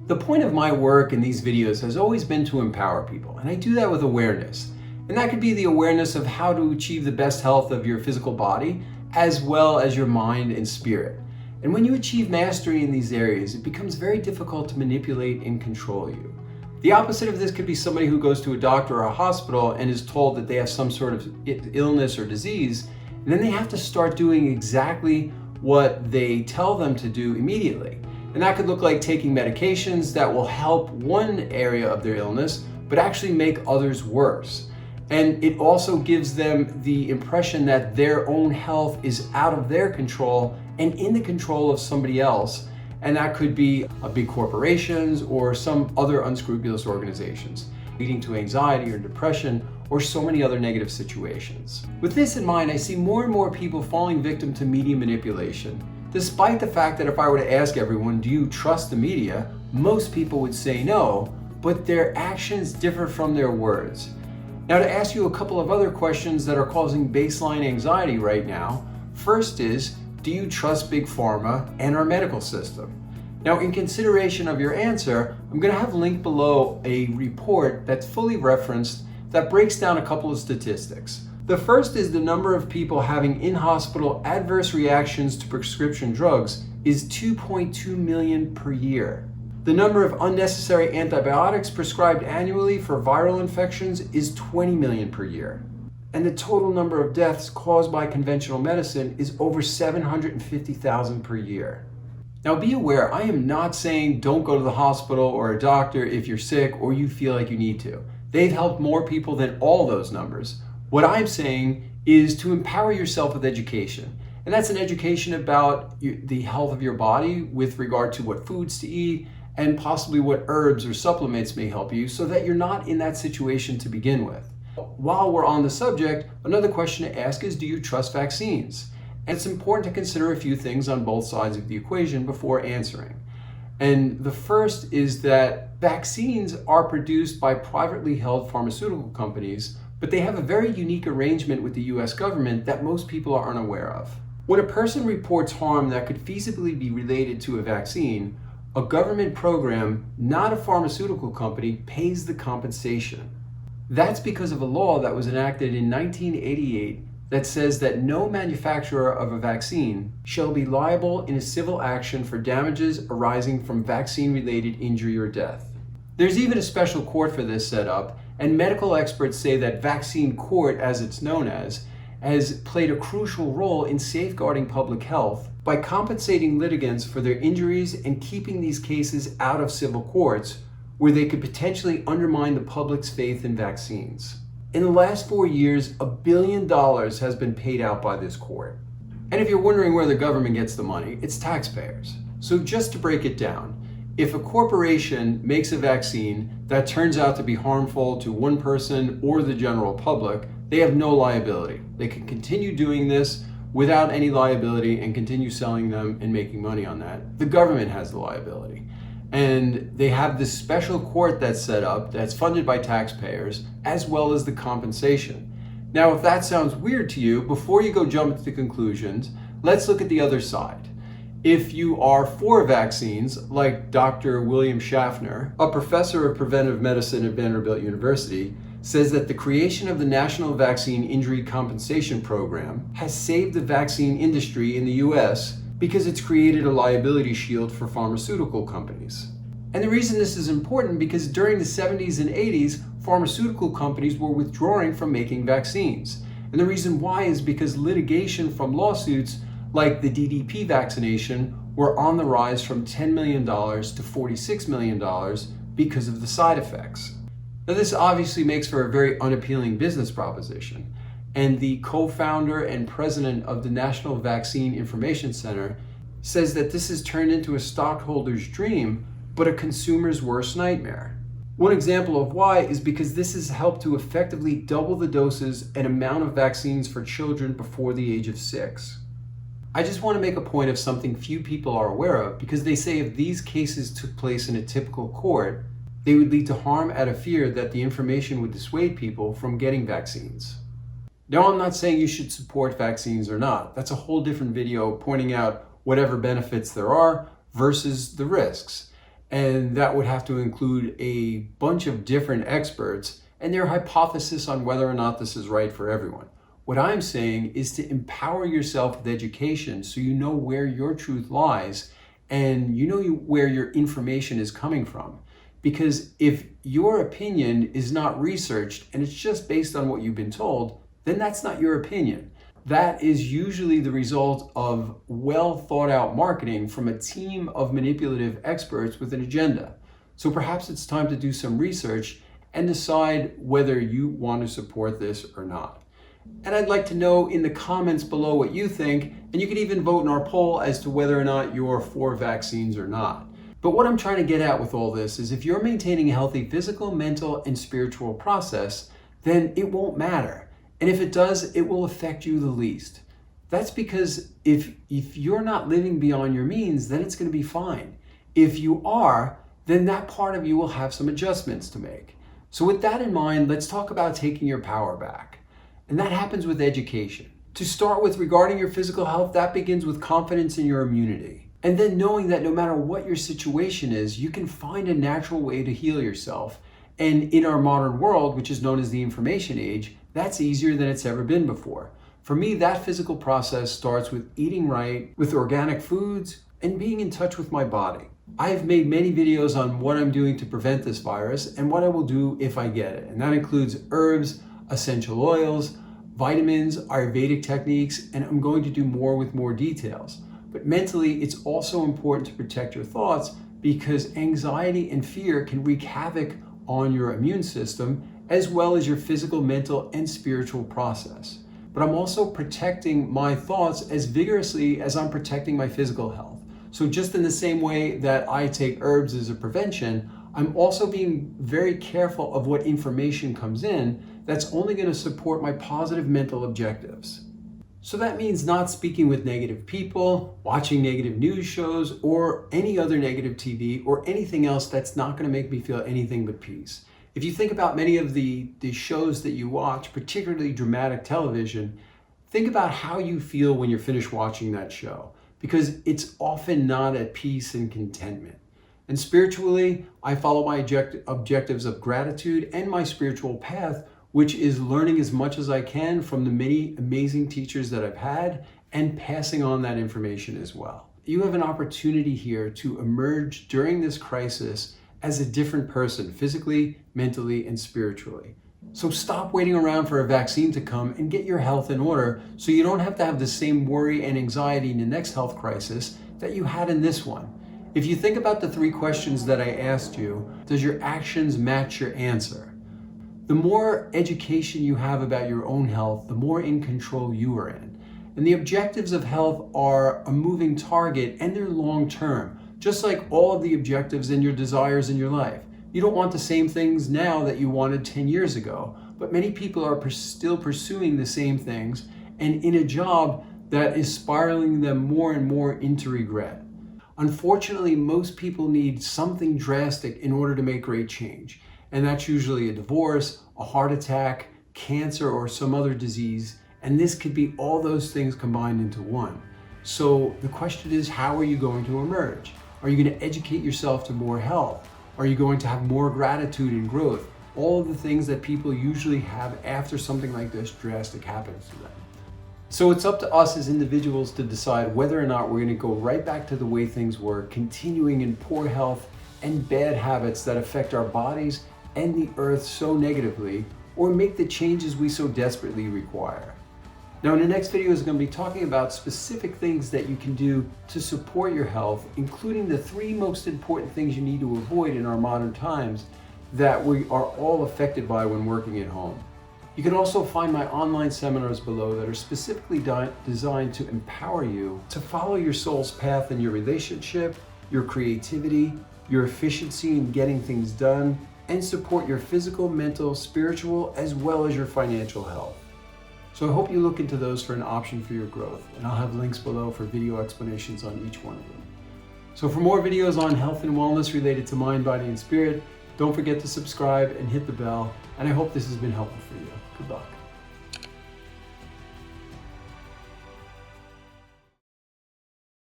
The point of my work in these videos has always been to empower people, and I do that with awareness. And that could be the awareness of how to achieve the best health of your physical body, as well as your mind and spirit. And when you achieve mastery in these areas, it becomes very difficult to manipulate and control you. The opposite of this could be somebody who goes to a doctor or a hospital and is told that they have some sort of illness or disease, and then they have to start doing exactly what they tell them to do immediately. And that could look like taking medications that will help one area of their illness, but actually make others worse. And it also gives them the impression that their own health is out of their control and in the control of somebody else. And that could be big corporations or some other unscrupulous organizations, leading to anxiety or depression or so many other negative situations. With this in mind, I see more and more people falling victim to media manipulation, despite the fact that if I were to ask everyone, do you trust the media? Most people would say no, but their actions differ from their words. Now, to ask you a couple of other questions that are causing baseline anxiety right now. First is, do you trust Big Pharma and our medical system? Now, in consideration of your answer, I'm going to have linked below a report that's fully referenced that breaks down a couple of statistics. The first is the number of people having in-hospital adverse reactions to prescription drugs is 2.2 million per year. The number of unnecessary antibiotics prescribed annually for viral infections is 20 million per year. And the total number of deaths caused by conventional medicine is over 750,000 per year. Now be aware, I am not saying don't go to the hospital or a doctor if you're sick or you feel like you need to. They've helped more people than all those numbers. What I'm saying is to empower yourself with education. And that's an education about the health of your body with regard to what foods to eat and possibly what herbs or supplements may help you so that you're not in that situation to begin with. While we're on the subject, another question to ask is, do you trust vaccines? And it's important to consider a few things on both sides of the equation before answering. And the first is that vaccines are produced by privately held pharmaceutical companies, but they have a very unique arrangement with the US government that most people are unaware of. When a person reports harm that could feasibly be related to a vaccine, a government program, not a pharmaceutical company, pays the compensation. That's because of a law that was enacted in 1988 that says that no manufacturer of a vaccine shall be liable in a civil action for damages arising from vaccine-related injury or death. There's even a special court for this set up, and medical experts say that vaccine court, as it's known as, has played a crucial role in safeguarding public health by compensating litigants for their injuries and keeping these cases out of civil courts where they could potentially undermine the public's faith in vaccines. In the last 4 years, $1 billion has been paid out by this court. And if you're wondering where the government gets the money, it's taxpayers. So just to break it down, if a corporation makes a vaccine that turns out to be harmful to one person or the general public, they have no liability. They can continue doing this without any liability and continue selling them and making money on that. The government has the liability. And they have this special court that's set up that's funded by taxpayers, as well as the compensation. Now, if that sounds weird to you, before you go jump to conclusions, let's look at the other side. If you are for vaccines, like Dr. William Schaffner, a professor of preventive medicine at Vanderbilt University, says that the creation of the National Vaccine Injury Compensation Program has saved the vaccine industry in the US because it's created a liability shield for pharmaceutical companies. And the reason this is important because during the 70s and 80s, pharmaceutical companies were withdrawing from making vaccines. And the reason why is because litigation from lawsuits like the DDP vaccination were on the rise from $10 million to $46 million because of the side effects. Now, this obviously makes for a very unappealing business proposition. And the co-founder and president of the National Vaccine Information Center says that this has turned into a stockholder's dream, but a consumer's worst nightmare. One example of why is because this has helped to effectively double the doses and amount of vaccines for children before the age of 6. I just want to make a point of something few people are aware of, because they say if these cases took place in a typical court, they would lead to harm out of fear that the information would dissuade people from getting vaccines. Now, I'm not saying you should support vaccines or not. That's a whole different video pointing out whatever benefits there are versus the risks. And that would have to include a bunch of different experts and their hypothesis on whether or not this is right for everyone. What I'm saying is to empower yourself with education so you know where your truth lies and you know where your information is coming from. Because if your opinion is not researched and it's just based on what you've been told, then that's not your opinion. That is usually the result of well thought out marketing from a team of manipulative experts with an agenda. So perhaps it's time to do some research and decide whether you want to support this or not. And I'd like to know in the comments below what you think, and you can even vote in our poll as to whether or not you're for vaccines or not. But what I'm trying to get at with all this is if you're maintaining a healthy physical, mental, and spiritual process, then it won't matter. And if it does, it will affect you the least. That's because if you're not living beyond your means, then it's going to be fine. If you are, then that part of you will have some adjustments to make. So with that in mind, let's talk about taking your power back. And that happens with education. To start with, regarding your physical health, that begins with confidence in your immunity. And then knowing that no matter what your situation is, you can find a natural way to heal yourself. And in our modern world, which is known as the information age, that's easier than it's ever been before. For me, that physical process starts with eating right, with organic foods, and being in touch with my body. I've made many videos on what I'm doing to prevent this virus and what I will do if I get it. And that includes herbs, essential oils, vitamins, Ayurvedic techniques, and I'm going to do more with more details. But mentally, it's also important to protect your thoughts because anxiety and fear can wreak havoc on your immune system as well as your physical, mental, and spiritual process. But I'm also protecting my thoughts as vigorously as I'm protecting my physical health. So just in the same way that I take herbs as a prevention, I'm also being very careful of what information comes in that's only going to support my positive mental objectives. So that means not speaking with negative people, watching negative news shows, or any other negative TV, or anything else that's not going to make me feel anything but peace. If you think about many of the shows that you watch, particularly dramatic television, think about how you feel when you're finished watching that show, because it's often not at peace and contentment. And spiritually, I follow my objectives of gratitude and my spiritual path, which is learning as much as I can from the many amazing teachers that I've had and passing on that information as well. You have an opportunity here to emerge during this crisis as a different person, physically, mentally, and spiritually. So stop waiting around for a vaccine to come and get your health in order so you don't have to have the same worry and anxiety in the next health crisis that you had in this one. If you think about the 3 questions that I asked you, does your actions match your answer? The more education you have about your own health, the more in control you are in. And the objectives of health are a moving target and they're long term, just like all of the objectives and your desires in your life. You don't want the same things now that you wanted 10 years ago, but many people are still pursuing the same things and in a job that is spiraling them more and more into regret. Unfortunately, most people need something drastic in order to make great change. And that's usually a divorce, a heart attack, cancer, or some other disease. And this could be all those things combined into one. So the question is, how are you going to emerge? Are you going to educate yourself to more health? Are you going to have more gratitude and growth? All of the things that people usually have after something like this drastic happens to them. So it's up to us as individuals to decide whether or not we're going to go right back to the way things were, continuing in poor health and bad habits that affect our bodies and the earth so negatively, or make the changes we so desperately require. Now in the next video is going to be talking about specific things that you can do to support your health, including the 3 most important things you need to avoid in our modern times that we are all affected by when working at home. You can also find my online seminars below that are specifically designed to empower you to follow your soul's path in your relationship, your creativity, your efficiency in getting things done, and support your physical, mental, spiritual, as well as your financial health. So I hope you look into those for an option for your growth, and I'll have links below for video explanations on each one of them. So for more videos on health and wellness related to mind, body, and spirit, don't forget to subscribe and hit the bell, and I hope this has been helpful for you. Good luck.